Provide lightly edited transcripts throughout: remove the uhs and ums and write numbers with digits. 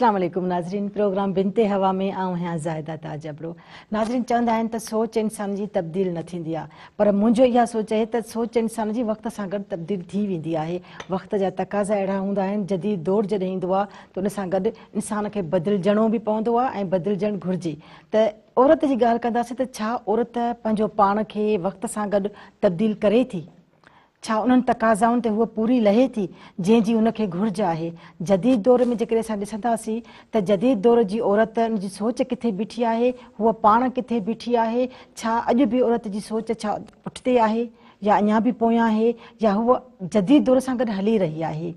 अस्सलाम वालेकुम नाज़रीन, प्रोग्राम बिनते हवा में आऊं आहियां ज़ाहिदा ताजबरो। नाज़रीन चवंदा आहिनि त सोच इंसान जी तब्दील न थींदी आहे, पर मुंहिंजो इहा सोच आहे त सोच इंसान जी वक़्त सां गॾु तब्दील थी वेंदी आहे। वक़्त जा तक़ाज़ा अहिड़ा हूंदा आहिनि, जदीद दौर जॾहिं ईंदो आहे त उन सां गॾु इंसान खे बदिलजणो बि पवंदो आहे ऐं बदिलजणु घुरिजे। त औरत जी ॻाल्हि कंदासीं त छा औरत पंहिंजो पाण खे वक़्त सां गॾु तब्दील करे थी? छा उन्हनि तक़ाज़ाउनि ते हूअ पूरी लहे थी जंहिंजी उनखे घुरिज आहे? जदीद दौर में जेकॾहिं असां ॾिसंदासीं त जदीद दौर जी औरत जी सोच किथे बीठी आहे, हूअ पाण किथे बीठी आहे? छा अॼु बि औरत जी सोच छा पुठिते आहे या अञा बि पोयां आहे, या हूअ जदीद दौर सां गॾु हली रही आहे?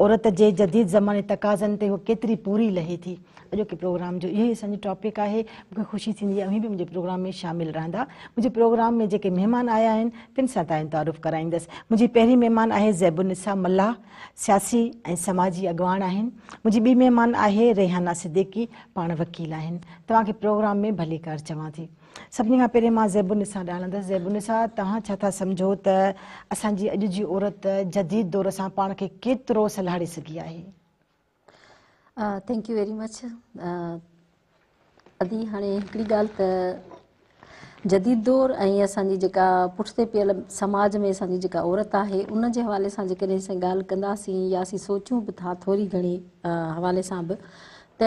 औरत जे जदीद ज़माने तक़ाज़नि ते हूअ केतिरी पूरी लहे थी? अॼोके प्रोग्राम जो इहो ई असांजो टॉपिक आहे। मूंखे ख़ुशी थींदी आहे उहे बि मुंहिंजे प्रोग्राम में शामिलु रहंदा। मुंहिंजे प्रोग्राम में जेके महिमान आया आहिनि तिन सां तव्हांजो तारुफ़ कराईंदसि। मुंहिंजी पहिरीं महिमान आहे ज़ैबुनिसा मल्ला, सियासी ऐं समाजी अॻवान आहिनि। मुंहिंजी ॿी महिमान आहे रेहाना सिद्दीकी, पाण वकील आहिनि। तव्हांखे प्रोग्राम में भली कार चवां थी। सभिनी खां पहिरीं मां ज़ैबुनिसा ॼाणंदसि। ज़ैबुनिसा, तव्हां छा था सम्झो त असांजी अॼु जी औरत जदीद दौर सां पाण खे केतिरो सलाहे सघी आहे? Thank you very much. अदी हाणे हिकिड़ी ॻाल्हि त जदीद दौर ऐं असांजी जेका पुठिते पियल समाज में असांजी जेका औरत आहे उन जे हवाले सां जेकॾहिं असां ॻाल्हि कंदासीं या असीं सोचूं बि था थोरी घणी हवाले सां बि, त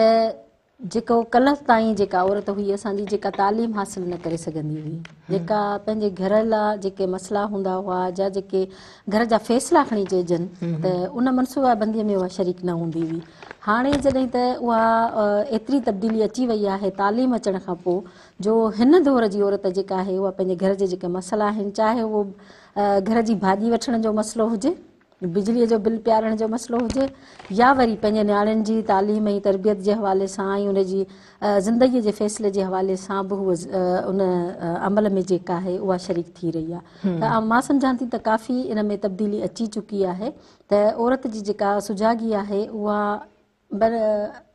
जेको कल्ह ताईं जेका औरत हुई असांजी जेका तालीम हासिल न करे सघंदी हुई, जेका पंहिंजे घर लाइ जेके मसइला हूंदा हुआ या जेके घर जा फ़ैसिला खणी चइजनि त उन मनसूबाबंदीअ में उहा शरीक न हूंदी हुई। हाणे जॾहिं त उहा एतिरी तब्दीली अची वई आहे तालीम अचण खां पोइ, जो हिन दौर जी औरत जेका आहे उहा पंहिंजे घर जे जेके मसइला आहिनि, चाहे उहो घर जी भाॼी वठण जो मसइलो हुजे, बिजलीअ जो बिल पियारण जो मसइलो हुजे, या वरी पंहिंजे नियाणियुनि जी तालीम ऐं तरबियत जे हवाले सां ऐं उनजी ज़िंदगीअ जे फ़ैसिले जे हवाले सां बि उहा उन अमल में जेका आहे उहा शरीक थी रही आहे। त मां सम्झां थी त काफ़ी इन में तब्दीली अची चुकी आहे त औरत जी जेका सुजागी आहे उहा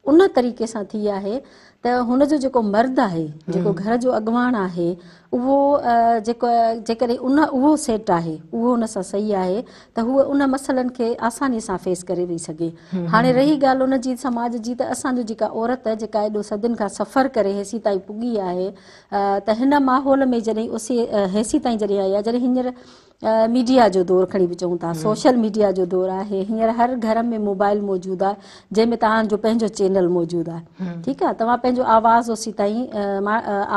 उन तरीक़े सां थी आहे त हुनजो जेको मर्द आहे, जेको घर जो अॻवान आहे, उहो जेकॾहिं उहो सेट आहे, उहो हुन सां सही आहे त हूअ उन मसइलनि खे आसानी सां फेस करे वेही सघे। हाणे रही ॻाल्हि उन जी समाज जी, त असांजो जेका औरत जेका एॾो सदियुनि खां सफ़र करे हेसी ताईं पुॻी आहे, त हिन माहौल में जॾहिं हेसी ताईं जॾहिं आई आहे, जॾहिं हींअर मीडिया जो दौरु खणी बि चऊं था, सोशल मीडिया जो दौरु आहे, हींअर हर घर में मोबाइल मौजूदु आहे जंहिंमें तव्हांजो पंहिंजो चैनल मौजूदु आहे। ठीकु आहे, तव्हां पंहिंजो आवाज़ ओसी ताईं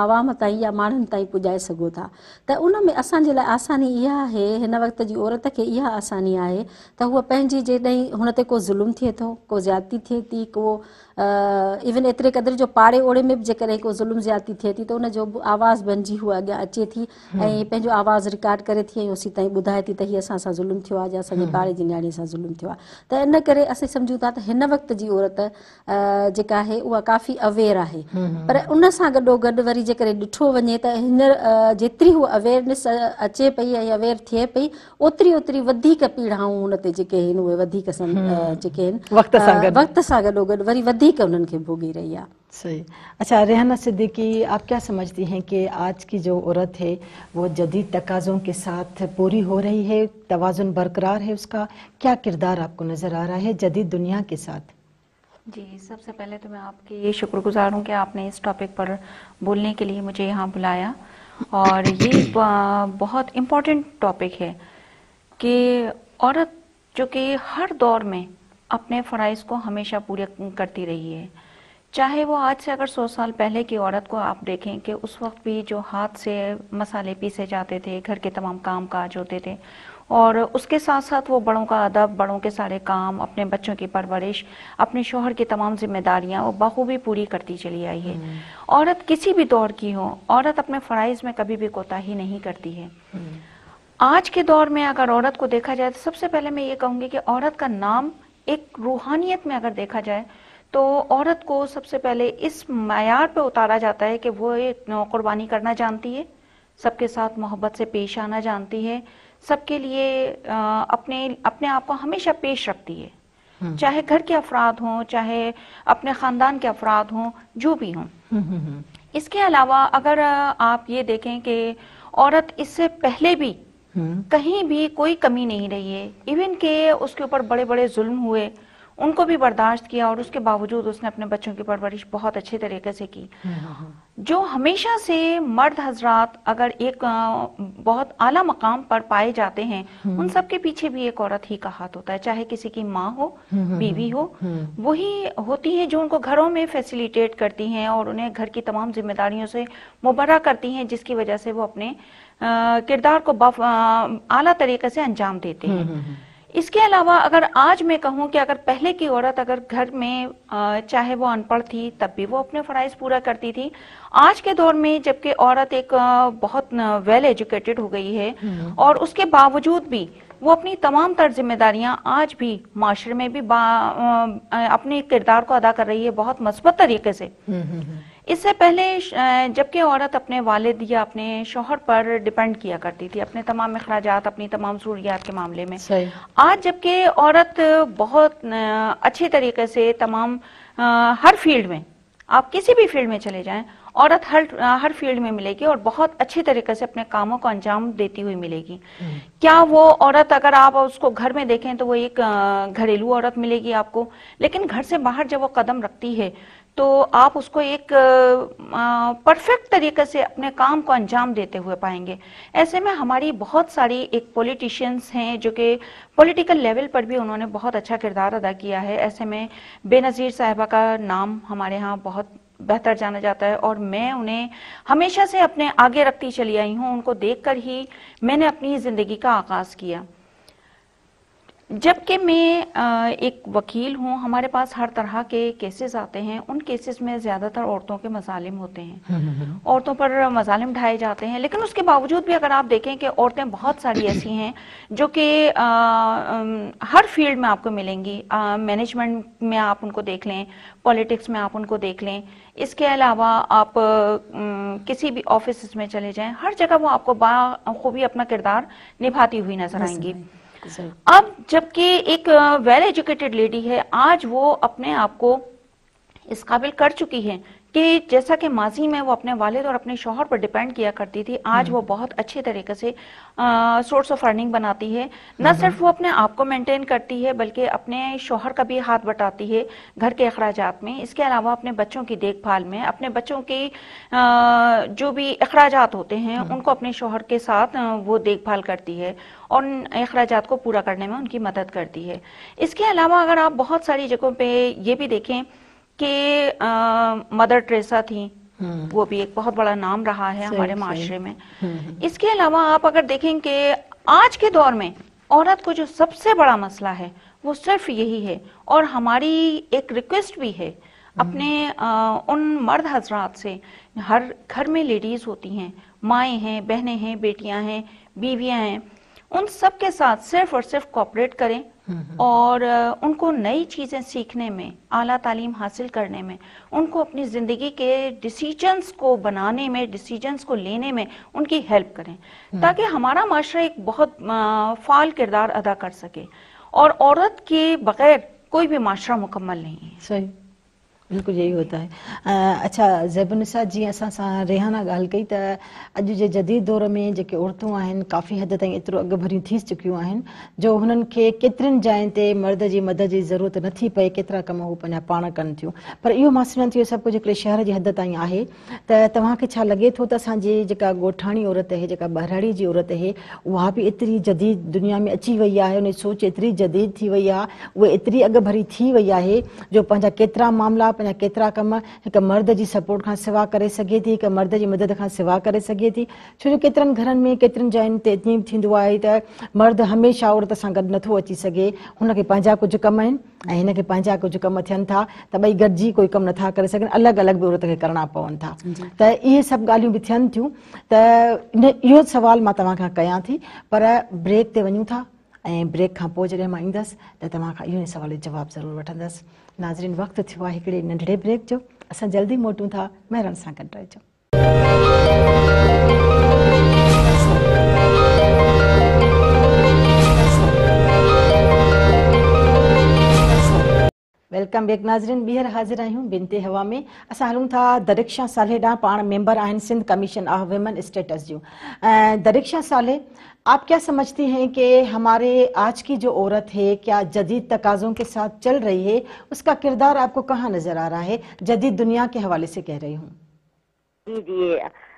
आवाम ताईं या माण्हुनि ताईं पुॼाए सघो था। त उन में असांजे लाइ आसानी इहा आहे, हिन वक़्त जी औरत खे इहा आसानी आहे त हूअ पंहिंजी जॾहिं हुन ते को ज़ुल्म थिए थो, को ज़्यादती थिए थी, को इवन एतिरे क़दुरु जो पाड़े ओड़े में बि जेकॾहिं को ज़ुल्म ज़्यादती थिए थी त उनजो आवाज़ बणिजी हूअ अॻियां अचे थी ऐं पंहिंजो आवाज़ रिकॉर्ड करे थी ऐं उसी ताईं ॿुधाए थी त हीअ असां सां ज़ुल्म थियो आहे या असांजे पाड़े जी नियाणी सां ज़ुल्म थियो आहे। त इन करे असीं सम्झूं था त हिन वक़्त जी औरत जेका आहे उहा काफ़ी अवेयर आहे। पर उन सां गॾोगॾु वरी जेकॾहिं ॾिठो वञे त हींअर जेतिरी हूअ अवेयरनेस अचे पई ऐं अवेयर थिए पई, ओतिरी वधीक पीड़ाऊं हुन ते जेके आहिनि उहे वधीक जेके आहिनि वक़्त सां गॾोगॾु वरी वधीक उन्हनि खे भोगी रही आहे। सही। अच्छा रेहाना सिद्दीकी, आप क्या समझती हैं कि आज की जो औरत है वो जदीद तकाज़ों के साथ पूरी हो रही है, तवाज़ुन बरकरार है उसका? क्या किरदार आपको नज़र आ रहा है जदीद दुनिया के साथ? जी, सबसे पहले तो मैं आपकी शुक्रगुजार हूँ कि आपने इस टॉपिक पर बोलने के लिए मुझे यहाँ बुलाया, और ये बहुत इम्पोर्टेंट टॉपिक है कि औरत जो कि हर दौर में अपने फ़राइज़ को हमेशा पूरे करती रही है। चाहे वो आज से अगर 100 साल पहले की औरत को आप देखें कि उस वक्त भी जो हाथ से मसाले पीसे जाते थे, घर के तमाम काम काज होते थे, और उसके साथ साथ वो बड़ों का अदब, बड़ों के सारे काम, अपने बच्चों की परवरिश, अपने शोहर की तमाम जिम्मेदारियां वो बखूबी पूरी करती चली आई है। औरत किसी भी दौर की हो, औरत अपने फ़राइज़ में कभी भी कोताही नहीं करती है। आज के दौर में अगर औरत को देखा जाए तो सबसे पहले मैं ये कहूँगी कि औरत का नाम एक रूहानियत में अगर देखा जाए तो औरत को सबसे पहले इस मयार पे उतारा जाता है कि वो कुर्बानी करना जानती है, सबके साथ मोहब्बत से पेश आना जानती है, सबके लिए अपने आप को हमेशा पेश रखती है, चाहे घर के अफराद हों, चाहे अपने ख़ानदान के अफराद हों, जो भी हों। इसके अलावा अगर आप ये देखें कि औरत इससे पहले भी कहीं भी कोई कमी नहीं रही है, इवन के उसके ऊपर बड़े बड़े जुल्म हुए, उनको भी बर्दाश्त किया और उसके बावजूद उसने अपने बच्चों की परवरिश बहुत अच्छे तरीके से की। जो हमेशा से मर्द हजरात अगर एक बहुत आला मकाम पर पाए जाते हैं, उन सब के पीछे भी एक औरत ही का हाथ होता है, चाहे किसी की माँ हो, बीवी हो, वही होती है जो उनको घरों में फैसिलिटेट करती हैं और उन्हें घर की तमाम जिम्मेदारियों से मुबर्रा करती हैं, जिसकी वजह से वो अपने किरदार को आला तरीके से अंजाम देते हैं। इसके अलावा अगर आज मैं कहूं कि अगर पहले की औरत अगर घर में चाहे वो अनपढ़ थी तब भी वो अपने फराइज पूरा करती थी, आज के दौर में जबकि औरत एक बहुत वेल एजुकेटेड हो गई है और उसके बावजूद भी वो अपनी तमाम तर जिम्मेदारियां आज भी माशरे में भी अपने किरदार को अदा कर रही है बहुत मस्बत तरीके से। इससे पहले जबकि औरत अपने वालिद या अपने शौहर पर डिपेंड किया करती थी अपने तमाम अखराजात, अपनी तमाम ज़रूरियात के मामले में, आज जबकि औरत बहुत अच्छे तरीके से तमाम हर फील्ड में, आप किसी भी फील्ड में चले जाएं, औरत हर फील्ड में मिलेगी और बहुत अच्छी तरीके से अपने कामों को अंजाम देती हुई मिलेगी। क्या वो औरत अगर आप उसको घर में देखें तो वो एक घरेलू औरत मिलेगी आपको, लेकिन घर से बाहर जब वो कदम रखती है तो आप उसको एक परफेक्ट तरीके से अपने काम को अंजाम देते हुए पाएंगे। ऐसे में हमारी बहुत सारी एक पॉलिटिशियंस हैं जो कि पॉलिटिकल लेवल पर भी उन्होंने बहुत अच्छा किरदार अदा किया है। ऐसे में बेनज़ीर साहिबा का नाम हमारे यहाँ बहुत बेहतर जाना जाता है और मैं उन्हें हमेशा से अपने आगे रखती चली आई हूँ। उनको देखकर ही मैंने अपनी ज़िंदगी का आगाज़ किया। जबकि मैं एक वकील हूँ, हमारे पास हर तरह के केसेस आते हैं, उन केसेस में ज़्यादातर औरतों के मजालिम होते हैं, औरतों पर मजालिम ढाए जाते हैं। लेकिन उसके बावजूद भी अगर आप देखें कि औरतें बहुत सारी ऐसी हैं जो कि हर फील्ड में आपको मिलेंगी। मैनेजमेंट में आप उनको देख लें, पॉलिटिक्स में आप उनको देख लें, इसके अलावा आप किसी भी ऑफिस में चले जाएं, हर जगह वो आपको बाखूबी अपना किरदार निभाती हुई नजर आएंगी। अब जबकि एक वेल एजुकेटेड लेडी है, आज वो अपने आप को इस काबिल कर चुकी है कि जैसा कि माजी में वो अपने वालिद और अपने शौहर पर डिपेंड किया करती थी, आज वो बहुत अच्छे तरीके से सोर्स ऑफ अर्निंग बनाती है। न सिर्फ वो अपने आप को मेंटेन करती है बल्कि अपने शौहर का भी हाथ बटाती है घर के अखराजात में। इसके अलावा अपने बच्चों की देखभाल में, अपने बच्चों की जो भी अखराजात होते हैं उनको अपने शौहर के साथ वो देखभाल करती है और उन अखराजात को पूरा करने में उनकी मदद करती है। इसके अलावा अगर आप बहुत सारी जगहों पे ये भी देखें कि मदर टेरेसा थी, वो भी एक बहुत बड़ा नाम रहा है हमारे माशरे में। इसके अलावा आप अगर देखें कि आज के दौर में औरत को जो सबसे बड़ा मसला है वो सिर्फ यही है, और हमारी एक रिक्वेस्ट भी है अपने उन मर्द हजरात से, हर घर में लेडीज होती हैं, माएँ हैं, बहनें हैं, बेटियां हैं, बीवियां हैं, उन सब के साथ सिर्फ और सिर्फ कोऑपरेट करें और उनको नई चीजें सीखने में, आला तालीम हासिल करने में, उनको अपनी जिंदगी के डिसीजंस को बनाने में, डिसीजंस को लेने में उनकी हेल्प करें, ताकि हमारा माशरा एक बहुत फाल किरदार अदा कर सके। और औरत के बगैर कोई भी माशरा मुकम्मल नहीं है। सही, बिल्कुल यही होता है। अच्छा ज़ैबुनिसा, जी असां सां रेहाना ॻाल्हि कई त अॼु जे जदीद दौर में जेके औरतूं आहिनि काफ़ी हद ताईं एतिरो अॻु भरियूं थी चुकियूं आहिनि जो हुननि खे केतिरनि जायुनि ते मर्द जी मदद जी ज़रूरत नथी पए, केतिरा कम हू पंहिंजा पाण कनि थियूं। पर इहो मां सम्झां थी इहो सभु कुझु हिकिड़े शहर जी हद ताईं आहे। त तव्हांखे छा लॻे थो त असांजी जेका ॻोठाणी औरत आहे, जेका ॿाहिराड़ी जी औरत आहे, उहा बि एतिरी जदीद दुनिया में अची वई आहे, उन जी सोच एतिरी जदीद थी वई आहे, उहा एतिरी अॻु भरी थी वई आहे जो पंहिंजा केतिरा मामला, पंहिंजा केतिरा कम हिकु मर्द जी सपोर्ट खां सिवा करे सघे थी, हिकु मर्द जी मदद खां सिवा करे सघे थी। छो जो केतिरनि घरनि में, केतिरनि जायुनि ते इतनी थींदो आहे त मर्द हमेशह औरत सां गॾु नथो अची सघे, हुनखे पंहिंजा कुझु कम आहिनि ऐं हिनखे पंहिंजा कुझु कम थियनि था, त ॿई गॾिजी कोई कमु नथा करे सघनि, अलॻि अलॻि बि औरत खे करणा पवनि था। त इहे सभु ॻाल्हियूं बि थियनि थियूं। त इहो सवाल मां तव्हां खां कयां थी, पर ब्रेक ते वञूं था ऐं ब्रेक खां पोइ जॾहिं मां ईंदसि त तव्हां खां इहो सवाल जो जवाबु ज़रूरु वठंदसि। नाज़रीन, वक़्तु थियो आहे हिकिड़े नंढड़े ब्रेक जो, असां जल्दी मोटूं था, महिरबानी सां गॾु रहिजो। वेलकम बैक नाज़रीन। ॿीहर हाज़िर आहियूं बिनते हवा में। असां हलूं था दरिक्षा साले ॾांहुं। पाण मेंबर आहिनि Sindh commission of women status जूं। दरिक्षा साले, आप क्या समझती हैं कि हमारे आज की जो औरत है क्या जदीद तकाज़ों के साथ चल रही है? उसका किरदार आपको कहाँ नज़र आ रहा है? जदीद दुनिया के हवाले से कह रही हूँ। जी जी,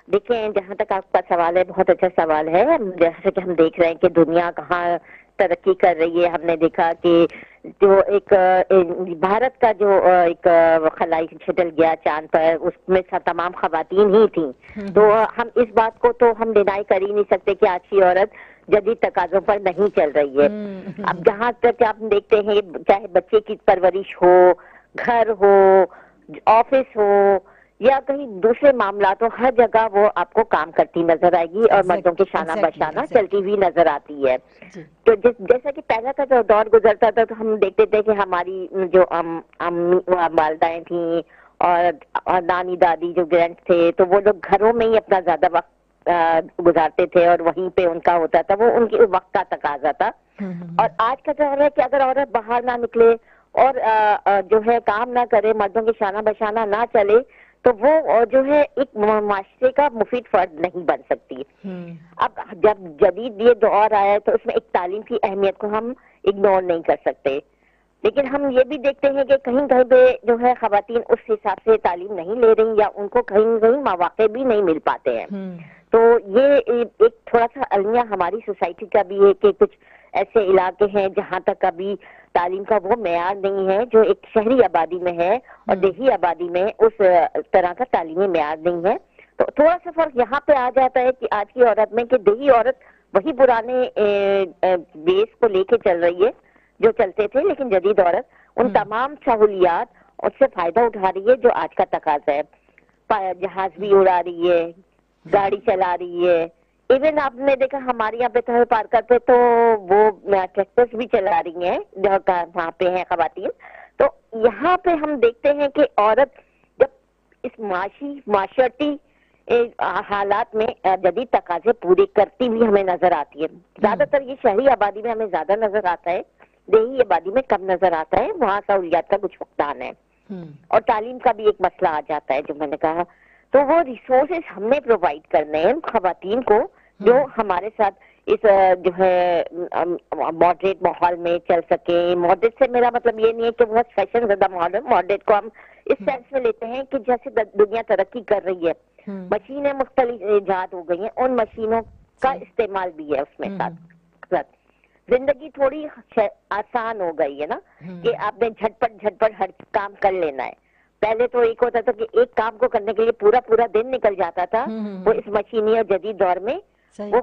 देखिए जहाँ तक आपका सवाल है बहुत अच्छा सवाल है। जैसे कि हम देख रहे हैं कि दुनिया कहाँ तरक्की कर रही है। हमने देखा कि जो एक भारत का जो एक खलाई शटल गया चांद पर, उसमें तमाम खवातीन ही थी। तो हम इस बात को तो हम डिनाई कर ही नहीं सकते कि आज की औरत जदीद तकाजों पर नहीं चल रही है। अब जहाँ तक आप देखते हैं, चाहे बच्चे की परवरिश हो, घर हो, ऑफिस हो या कहीं दूसरे मामला, तो हर जगह वो आपको काम करती नजर आएगी और मर्दों के शाना बशाना चलती हुई नजर आती है। तो जैसा कि पहला का जो दौर गुजरता था तो हम देखते थे कि हमारी जो वालदाएं थी और नानी दादी जो ग्रैंड थे, तो वो लोग घरों में ही अपना ज्यादा वक्त गुजारते थे और वहीं पे उनका होता था, वो उनके वक्त का तकाजा था। और आज का दौर है कि अगर औरत बाहर ना निकले और जो है काम ना करे, मर्दों के शाना बशाना ना चले, तो वो जो है एक माशरे का मुफीद फर्द नहीं बन सकती। अब जब जदीद ये दौर आया है तो उसमें एक तालीम की अहमियत को हम इग्नोर नहीं कर सकते, लेकिन हम ये भी देखते हैं कि कहीं कहीं पे जो है खवातीन उस हिसाब से तालीम नहीं ले रही या उनको कहीं कहीं मौके भी नहीं मिल पाते हैं। तो ये एक थोड़ा सा अलमिया हमारी सोसाइटी का भी है कि कुछ ऐसे इलाके हैं जहाँ तक अभी तालीम का वो मेयार नहीं है जो एक शहरी आबादी में है और देही आबादी में उस तरह का तालीमी मेयार नहीं है। तो थोड़ा सा फर्क यहाँ पे आ जाता है कि आज की औरत में कि देही औरत वही पुराने बेस को लेके चल रही है जो चलते थे, लेकिन जदीद औरत उन तमाम सहूलियात उससे फायदा उठा रही है जो आज का तकाजा है। जहाज भी उड़ा रही है, गाड़ी चला रही है, इवन आपने देखा हमारे यहाँ पे तो पार्कर पे तो वो ट्रैक्टर्स भी चला रही हैं जो वहाँ पे हैं खवातीन। तो यहाँ पे हम देखते हैं कि औरत जब इस माशरती हालात में जदीद तकाजे पूरे करती हुई हमें नजर आती है। ज्यादातर ये शहरी आबादी में हमें ज्यादा नजर आता है, देही आबादी में कम नजर आता है, वहाँ सहूलियात का कुछ फुकदान है और तालीम का भी एक मसला आ जाता है जो मैंने कहा। तो वो रिसोर्सेज हमने प्रोवाइड करने हैं खवातीन को जो हमारे साथ इस जो है मॉडरेट माहौल में चल सके। मॉडरेट से मेरा मतलब ये नहीं है कि बहुत फैशन ज़्यादा माहौल है। मॉडरेट को हम इस सेंस में लेते हैं कि जैसे दुनिया तरक्की कर रही है, मशीनें मुख्तलिफ ईजाद हो गई हैं, उन मशीनों का इस्तेमाल भी है उसमें साथ। जिंदगी थोड़ी आसान हो गई है ना कि आपने झटपट हर काम कर लेना है। पहले तो एक होता था कि एक काम को करने के लिए पूरा पूरा दिन निकल जाता था। वो इस मशीनी और जदीद दौर में वो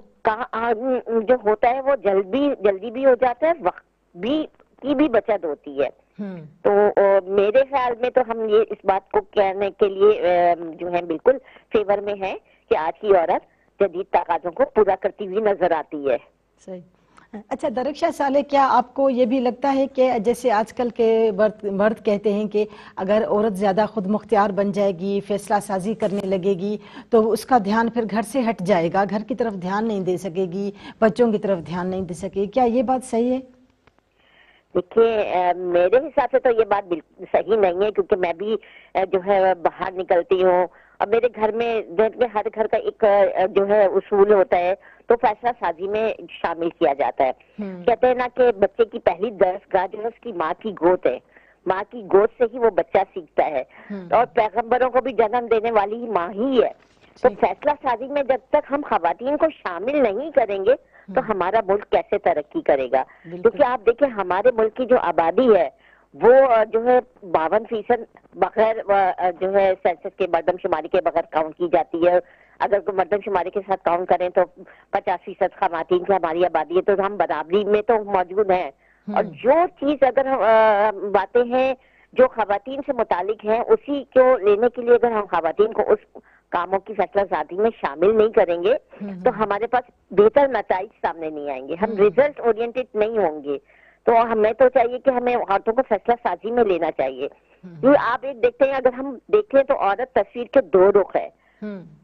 जो होता है वो जल्दी भी हो जाता है, वक्त भी की भी बचत होती है। तो मेरे ख्याल में तो हम ये इस बात को कहने के लिए जो है बिल्कुल फेवर में है कि आज की औरत जदीद तकाज़ों को पूरा करती हुई नजर आती है। सही। अच्छा दरिक्षा साले, क्या आपको ये भी लगता है कि जैसे आजकल के मर्द कहते हैं कि अगर औरत ज़्यादा खुद मुख्तियार बन जाएगी, फैसला साजी करने लगेगी, तो उसका ध्यान फिर घर से हट जाएगा, घर की तरफ ध्यान नहीं दे सकेगी, बच्चों की तरफ ध्यान नहीं दे सकेगी, क्या ये बात सही है? देखिए मेरे हिसाब से तो ये बात बिल्कुल सही नहीं है, क्योंकि मैं भी जो है बाहर निकलती हूँ और मेरे घर में हर घर का एक जो है उसूल होता है, तो फैसला साजी में शामिल किया जाता है। कहते हैं ना कि बच्चे की पहली दरसगाह जो है उसकी माँ की गोद है, माँ की गोद से ही वो बच्चा सीखता है और पैगंबरों को भी जन्म देने वाली ही माँ ही है। तो फैसला साजी में जब तक हम खवातीन को शामिल नहीं करेंगे तो हमारा मुल्क कैसे तरक्की करेगा? क्योंकि आप देखिए हमारे मुल्क की जो आबादी है वो जो है 52% बगैर जो है सेंसस के मर्दमशुमारी के बगैर काउंट की जाती है। अगर कोई मर्दमशुमारी के साथ काउंट करें तो 50% खवातीन की हमारी आबादी है, तो हम बराबरी में तो मौजूद हैं। और जो चीज अगर बातें हैं जो खवातीन से मुतालिक हैं, उसी को लेने के लिए अगर हम खवातीन को उस कामों की फैसला साजी में शामिल नहीं करेंगे तो हमारे पास बेहतर नताइज सामने नहीं आएंगे, हम रिजल्ट ओरिएंटेड नहीं होंगे। तो हमें तो चाहिए कि हमें औरतों को फैसला साजी में लेना चाहिए। क्योंकि आप एक देखते हैं, अगर हम देखें तो औरत तस्वीर के दो रुख है।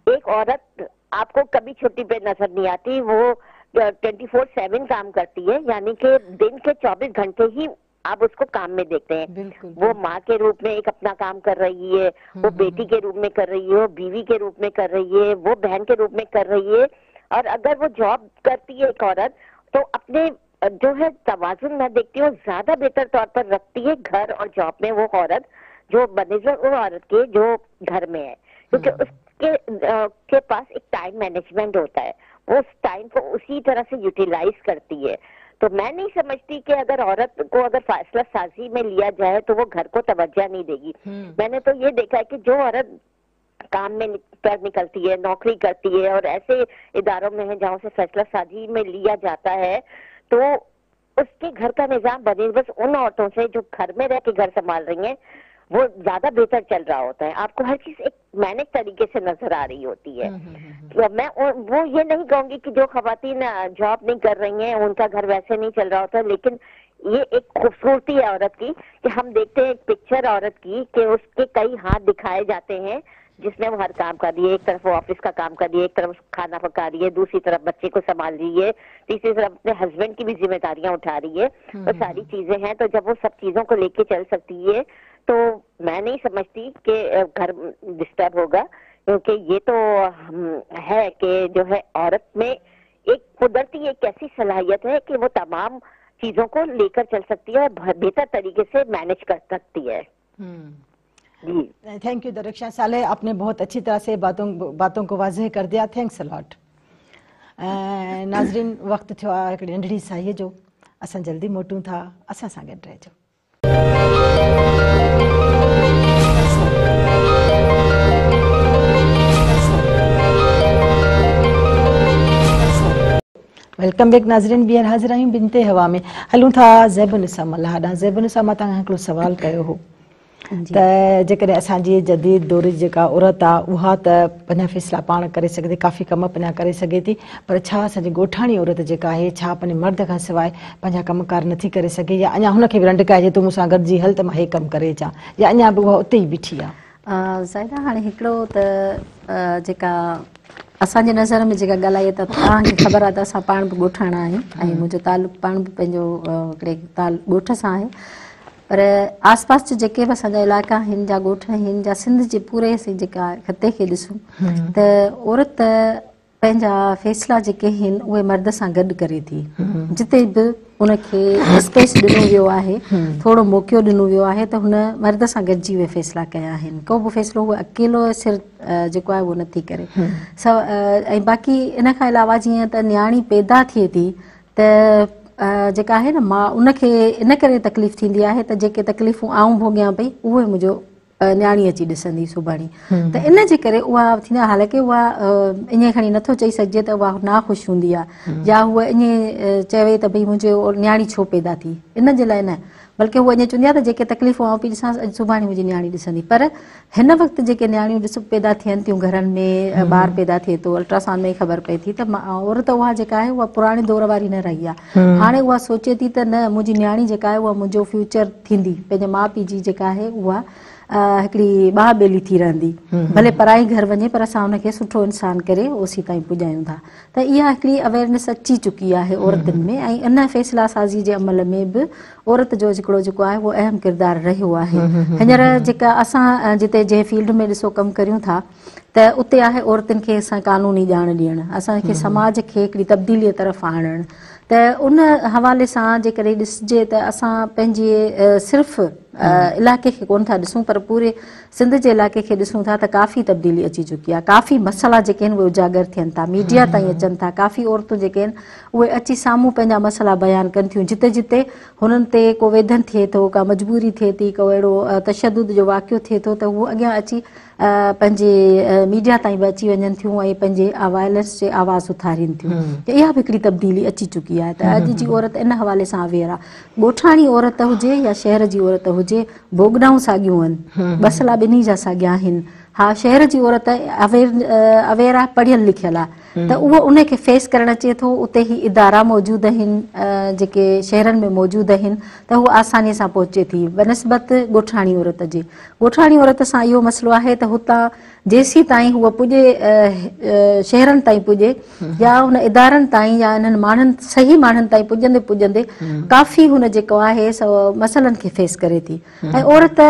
एक औरत आपको कभी छुट्टी पे नजर नहीं आती, वो 24/7 काम करती है, यानी कि दिन के 24 घंटे ही आप उसको काम में देखते हैं। बिल्कुल। वो माँ के रूप में एक अपना काम कर रही है, वो बेटी के रूप में कर रही है, वो बीवी के रूप में कर रही है, वो बहन के रूप में कर रही है। और अगर वो जॉब करती है एक औरत, तो अपने जो है तवाजुन मैं देखती हूँ ज्यादा बेहतर तौर पर रखती है घर और जॉब में वो औरत, जो बनिस्बत वो औरत के जो घर में है, क्योंकि उसके के पास एक टाइम मैनेजमेंट होता है, वो उस टाइम को उसी तरह से यूटिलाइज करती है। तो मैं नहीं समझती कि अगर औरत को अगर फैसला साजी में लिया जाए तो वो घर को तवज्जो नहीं देगी। मैंने तो ये देखा है कि जो औरत काम में पर निकलती है, नौकरी करती है और ऐसे इदारों में है जहाँ से फैसला साजी में लिया जाता है, तो उसके घर का निजाम बनिस्बत उन औरतों से जो घर में रह के घर संभाल रही हैं वो ज्यादा बेहतर चल रहा होता है। आपको हर चीज एक मैनेज तरीके से नजर आ रही होती है। तो मैं वो ये नहीं कहूंगी कि जो खवातीन जॉब नहीं कर रही हैं उनका घर वैसे नहीं चल रहा होता, लेकिन ये एक खूबसूरती है औरत की कि हम देखते हैं एक पिक्चर औरत की कि उसके कई हाथ दिखाए जाते हैं जिसमें वो हर काम कर रही है। एक तरफ वो ऑफिस का काम कर रही है, एक तरफ खाना पका रही है, दूसरी तरफ बच्चे को संभाल रही है, तीसरी तरफ अपने हस्बैंड की भी जिम्मेदारियां उठा रही है। तो सारी चीजें हैं, तो जब वो सब चीजों को लेके चल सकती है तो मैं नहीं समझती कि घर डिस्टर्ब होगा, क्योंकि ये तो है कि जो है औरत में एक कुदरती एक ऐसी सलाहियत है कि वो तमाम चीजों को लेकर चल सकती है और बेहतर तरीके से मैनेज कर सकती है। जी थैंक यू दरख्शां साले, आपने बहुत अच्छी तरह से बातों को वाज़ह कर दिया। Thanks a lot. नाज़रीन, वक्त थियो आहे हिकिड़ी नंढड़ी साईअ जो, असां जल्दी मोटूं था, असां सां गॾु रहिजो। वेलकम बैक नाज़रीन, ॿीहर हाज़िर आहियूं बिनते हवा में। हलूं था ज़ैबुनिसा मल्हा ॾांहुं। ज़ैबुनिसा, मां तव्हां हिकिड़ो सुवालु कयो हो त जेकॾहिं असांजी जदीद दौर जी जेका औरत आहे उहा त पंहिंजा फ़ैसिला पाण करे सघे थी, काफ़ी कम पंहिंजा करे सघे थी, पर छा असांजी ॻोठाणी औरत जेका आहे छा पंहिंजे मर्द खां सवाइ पंहिंजा कमकार नथी करे सघे, या अञा हुनखे बि रंडकाइजे तूं मूंसां गॾिजी हल त मां हे कमु करे अचां, या अञा बि उहा उते ई बीठी आहे? ज़ाहिदा, हाणे हिकिड़ो त जेका असांजे नज़र में जेका ॻाल्हि आहे त तव्हांखे ख़बर आहे त असां पाण बि ॻोठाणा आहियूं ऐं मुंहिंजो तालुक़ु पाण बि पंहिंजो हिकिड़े ॻोठ सां आहे, पर आस पास जो जेके बि असांजा इलाइक़ा आहिनि जा ॻोठ आहिनि जा सिंध जे पूरे जेका ख़िते खे ॾिसूं त औरत पंहिंजा फ़ैसिला जेके आहिनि उहे मर्द सां गॾु करे थी। जिते बि उनखे स्पेस ॾिनो वियो आहे, थोरो मौक़ो ॾिनो वियो आहे त हुन मर्द सां गॾिजी उहे फ़ैसिला कया आहिनि। को बि फ़ैसिलो उहो अकेलो सिर जेको आहे उहो नथी करे। ऐं बाक़ी इन खां अलावा जीअं त न्याणी पैदा थिए थी त जेका आहे न मां उनखे इन करे तकलीफ़ थींदी आहे त जेके तकलीफ़ूं आऊं भोॻियां पई उहे मुंहिंजो न्याणी अची ॾिसंदी सुभाणे, त इन जे करे उहा थींदी आहे। हालांकि उहा ईअं खणी नथो चई सघिजे त उहा नाख़ुशि हूंदी आहे या उहा ईअं चवे त भई मुंहिंजो न्याणी छो पैदा थी, इन जे लाइ न, बल्कि उहा ईअं चवंदी आहे त जेके तकलीफ़ूं आऊं पई ॾिसां सुभाणे मुंहिंजी न्याणी ॾिसंदी। पर हिन वक़्तु जेके न्याणियूं पैदा थियनि थियूं घरनि में, ॿार पैदा थिए थो, अल्ट्रासाउंड में ई ख़बर पए थी त औरत उहा जेका आहे उहा पुराणे दौर वारी न रही आहे। हाणे उहा सोचे थी त न, मुंहिंजी न्याणी जेका आहे उहा मुंहिंजो फ्यूचर थींदी, पंहिंजे माउ पीउ जी जेका आहे उहा हिकिड़ी ॿाह ॿेली थी रहंदी, भले पराई घर वञे पर असां हुनखे सुठो इंसान करे ओसी ताईं पुॼायूं था। त इहा हिकिड़ी अवेयरनेस अची चुकी आहे औरतुनि में, ऐं इन फ़ैसिला साज़ी जे अमल में बि औरत जो हिकिड़ो जेको आहे उहो अहम किरदारु रहियो आहे। हींअर जेका असां जिते जंहिं फील्ड में ॾिसो कमु करियूं था त उते आहे औरतुनि खे असां कानूनी ॼाण ॾियणु, असांखे समाज खे हिकिड़ी तब्दीलीअ तरफ़ आणणु। त उन हवाले सां जेकॾहिं ॾिसजे त असां पंहिंजे सिर्फ़ु इलाइक़े खे कोन था ॾिसूं पर पूरे सिंध जे इलाइक़े खे ॾिसूं था त काफ़ी तब्दीली अची चुकी आहे। काफ़ी मसइला जेके आहिनि उहे उजागर थियनि था, मीडिया ताईं अचनि था, काफ़ी औरतूं जेके आहिनि उहे अची साम्हूं पंहिंजा मसइला बयानु कनि थियूं। जिते जिते हुननि ते को वेधन थिए थो, का मजबूरी थिए थी, को अहिड़ो तशदुद जो वाक़ियो थिए थो त उहो अॻियां अची पंहिंजे मीडिया ताईं बि अची वञनि थियूं ऐं पंहिंजे वायलेंस जे आवाज़ उथारीनि थियूं। त इहा बि हिकिड़ी तब्दीली अची चुकी आहे। त अॼु जी औरत इन हवाले सां अवेयर आहे। ॻोठाणी औरत हुजे या शहर जी औरत हुजे, भोगड़ाऊं साॻियूं आहिनि, मसइला ॿिन्ही जा साॻिया आहिनि। हा, शहर जी औरत अवेयर आहे, पढ़ियल लिखियल आहे, त उहो उन खे फेस करणु अचे थो। उते ई इदारा मौजूदु आहिनि जेके शहरनि में मौजूदु आहिनि, त उहो आसानीअ सां पहुचे थी बनस्बत ॻोठाणी औरत जे। ॻोठाणी औरत सां इहो मसइलो आहे त हुतां जेसीं ताईं हूअ पुॼे शहरनि ताईं पुॼे या हुन इदारनि ताईं या इन्हनि माण्हुनि सही माण्हुनि ताईं पुॼंदे पुॼंदे काफ़ी हुन जेको आहे सो मसइलनि खे फेस करे थी। ऐं औरत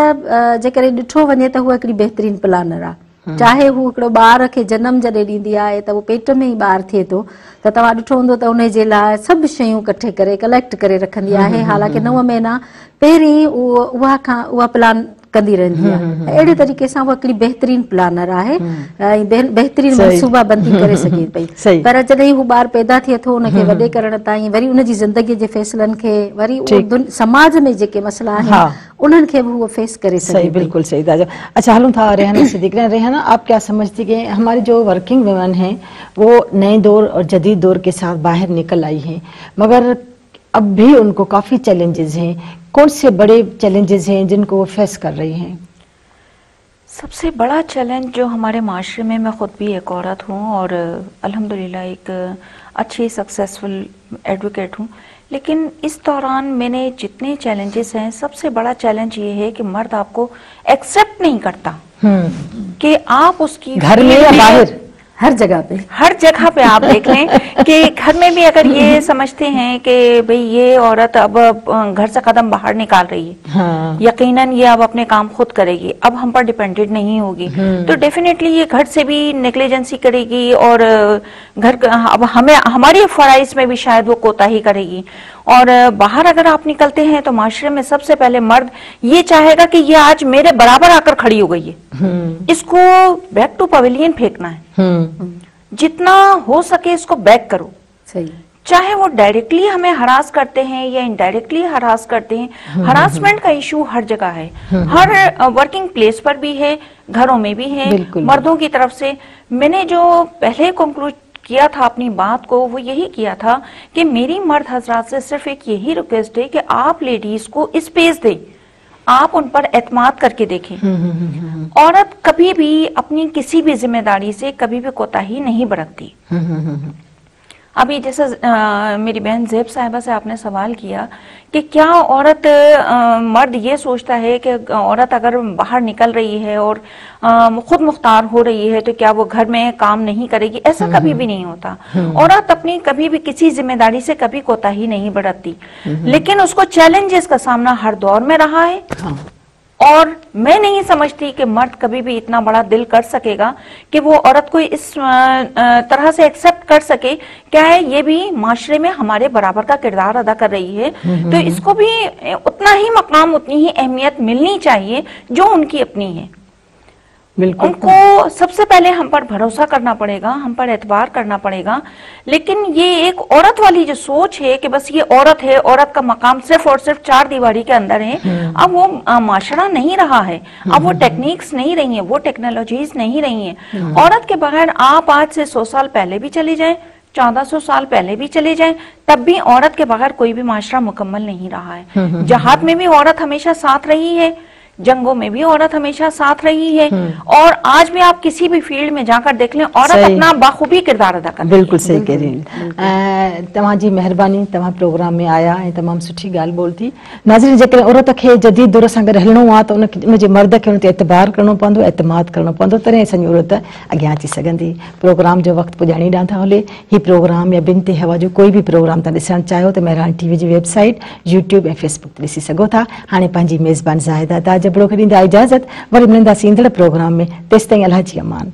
जेकॾहिं ॾिठो वञे त हूअ हिकिड़ी बहितरीनु प्लानर आहे। चाहे हू हिकिड़ो ॿार खे जनम जॾहिं ॾींदी आहे त उहो पेट में ई ॿारु थिए थो त तव्हां ॾिठो हूंदो त उन जे लाइ सभु शयूं कठे करे कलेक्ट करे रखंदी आहे। हालांकि 9 महीना पहिरीं उहा प्लान कंदी रहंदी आहे। अहिड़े तरीक़े सां उहा हिकिड़ी बहितरीनु प्लानर आहे ऐं बहितरीनु मनसूबा बंदी करे सघे पई। पर जॾहिं हू ॿारु पैदा थिए थो उनखे वॾे करण ताईं वरी उनजी ज़िंदगीअ जे फ़ैसिलनि खे वरी समाज में जेके मसइला आहिनि उन्हनि खे भी वो फेस करे सके। सही, बिल्कुल सही दादा। अच्छा हलूं था रेहाना सिद्दीकी। रेहाना, आप क्या समझती कि हमारी जो वर्किंग वुमेन हैं वो नए दौर और जदीद दौर के साथ बाहर निकल आई हैं, मगर अब भी उनको काफ़ी चैलेंजेस हैं। कौन से बड़े चैलेंजेस हैं जिनको वो फेस कर रही हैं? सबसे बड़ा चैलेंज जो हमारे माशरे में, मैं ख़ुद भी एक औरत हूँ और अल्हम्दुलिल्लाह एक अच्छी सक्सेसफुल एडवोकेट हूँ, लेकिन इस दौरान मैंने जितने चैलेंजेस हैं, सबसे बड़ा चैलेंज ये है कि मर्द आपको एक्सेप्ट नहीं करता कि आप उसकी घर में या बाहर हर जगह पे आप देख लें कि घर में भी अगर ये समझते हैं कि भाई ये औरत अब घर से कदम बाहर निकाल रही है, यकीनन ये अब अपने काम खुद करेगी, अब हम पर डिपेंडेंट नहीं होगी, तो डेफिनेटली ये घर से भी नेग्लिजेंसी करेगी और घर अब हमारी फराइज में भी शायद वो कोताही करेगी। और बाहर अगर आप निकलते हैं तो माशरे में सबसे पहले मर्द ये चाहेगा कि ये आज मेरे बराबर आकर खड़ी हो गई है, इसको बैक टू पवेलियन फेंकना है, जितना हो सके इसको बैक करो। सही। चाहे वो डायरेक्टली हमें हरास करते हैं या इनडायरेक्टली हरास करते हैं, हरासमेंट का इशू हर जगह है, हर वर्किंग प्लेस पर भी है, घरों में भी है, मर्दों की तरफ से। मैंने जो पहले कंक्लूड किया था अपनी बात को, वो यही किया था कि मेरी मर्द हजरात से सिर्फ एक यही रिक्वेस्ट है कि आप लेडीज को स्पेस दें, आप उन पर एतमाद करके देखें। औरत कभी भी अपनी किसी भी जिम्मेदारी से कभी भी कोताही नहीं बरतती। अभी जैसे मेरी बहन ज़ेब साहिबा से आपने सवाल किया कि क्या औरत मर्द ये सोचता है कि औरत अगर बाहर निकल रही है और खुद मुख्तार हो रही है तो क्या वो घर में काम नहीं करेगी? ऐसा कभी भी नहीं होता। औरत अपनी कभी भी किसी जिम्मेदारी से कभी कोताही नहीं बरतती, लेकिन उसको चैलेंजेस का सामना हर दौर में रहा है। और मैं नहीं समझती कि मर्द कभी भी इतना बड़ा दिल कर सकेगा कि वो औरत को इस तरह से एक्सेप्ट कर सके। क्या है, ये भी माशरे में हमारे बराबर का किरदार अदा कर रही है, तो इसको भी उतना ही मकाम, उतनी ही अहमियत मिलनी चाहिए जो उनकी अपनी है। उनको सबसे पहले हम पर भरोसा करना पड़ेगा, हम पर एतबार करना पड़ेगा। लेकिन ये एक औरत वाली जो सोच है कि बस ये औरत है, औरत का मकाम सिर्फ और सिर्फ 4 दीवारी के अंदर है, अब वो माशरा नहीं रहा है, अब वो टेक्निक्स नहीं रही है, वो टेक्नोलॉजीज नहीं रही है। औरत के बगैर आप आज से 100 साल पहले भी चले जाएं, 1400 साल पहले भी चले जाएं, तब भी औरत के बगैर कोई भी माशरा मुकम्मल नहीं रहा है। जहाद में भी औरत हमेशा साथ रही है, जंगों में भी औरत हमेशा साथ रही है, और आज भी आप किसी भी फील्ड में जाकर देख लें, औरत अपना बाखूबी किरदार अदा कर। बिल्कुल सही कह रही हैं। तव्हां जी महिरबानी, तव्हां प्रोग्राम में आया ऐं तमामु सुठी ॻाल्हि ॿोली। नाज़रीन, जेकॾहिं औरत खे जदीद दौर सां गॾु हलणो आहे त उनजे मर्द खे उन ते एतबार करणो पवंदो, एतमाद करणो पवंदो, तॾहिं असांजी औरत अॻियां अची सघंदी। प्रोग्राम जो वक़्तु पुॼाणी ॾांहुं था हले। हीउ प्रोग्राम या बिनते हवा जो कोई बि प्रोग्राम तव्हां ॾिसणु चाहियो त महिरबानी टीवी जी वेबसाइट, यूट्यूब ऐं फेसबुक ते ॾिसी सघो था। हाणे पंहिंजी मेज़बान ज़ाहिदा ताजबड़ो खे ॾींदा इजाज़त, वरी मिलंदासीं ईंदड़ प्रोग्राम में। तेसिताईं अल्लाह जी अमान।